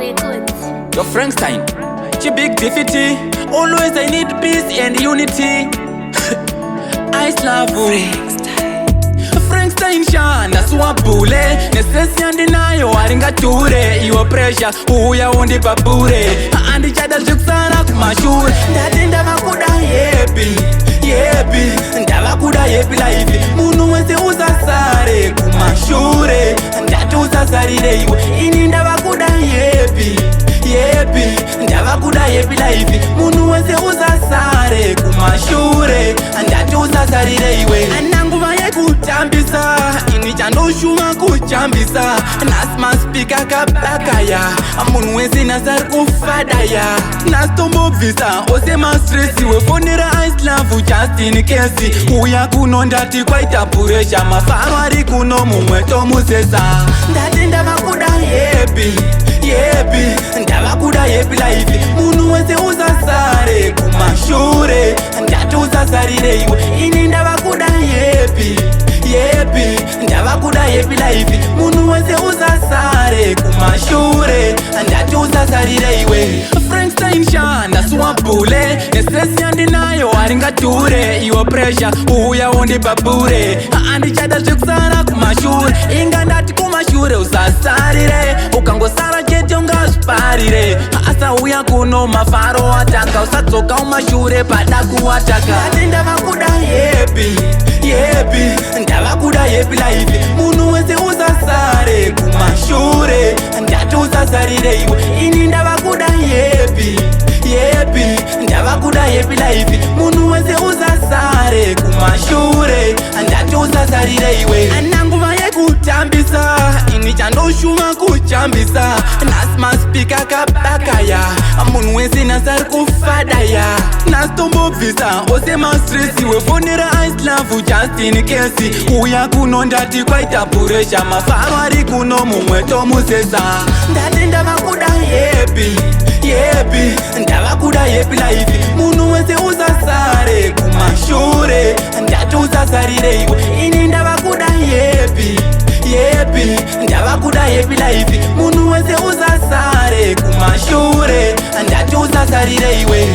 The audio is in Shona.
Records. Yo, Frankenstein, big defeat. Always I need peace and unity. Ice love Frankenstein shana swabule nesesi andinayo aringature iwo pressure uya undi babure andi chada zvikusara kumashure ndati ndavakuda yepi ndavakuda yepi life munhu wese usasare kumashure ndati usasarire iwe ini ndavakuda yepi ndavakuda yepi life munhu wese usasare kumashure ndati usasarire iwe ananguva yekutambisa ini chandoshuma kuchambisa nasmaspika kabakaya munhu wese nasari kufadaya nastombobvisa ose mastresi wefonera islavu just in case uya kuno ndati kwaita puresha mafaro ari kuno mumwe tomusesa ndati ndavakuda yepi ndavakuda yepi life munhu wese usasare kumashure ndati usasarire iwe ini ndavakuda yepi ndavakuda yepi life munhu wese usasare kumashure ndati usasarire iwe Frankenstein shana swabule nesesi andinayo aringature iwo pressure uya undi babure andichada zvikusara kumashure inga ndati kumashure usasarire ukangosara chete ungazviparire asauya kuno mafaro atanga usadzoka umashure pada kuwataka ati ndavakuda yepi ndavakuda yepi life munhu wese usasare kumashure ndati usasarire iwe ini ndavakuda yepi ndavakuda yepi life munhu wese usasare kumashure ndati usasarire iwe ananguva yekutambisa ini chandoshuma kuchambisa nasmaspika kabakaya munhu wese nasari kufadaya nastombobvisa ose mastresi wefonera islavu just in case uya kuno ndati kwaita puresha mafaro ari kuno mumwe tomusesa ndati ndavakuda yepi ndavakuda yepi life munhu wese usasare kumashure ndati usasarire iwe ini ndavakuda yepi ndavakuda yepi life munhu wese usasare kumashure ndati usasarire iwe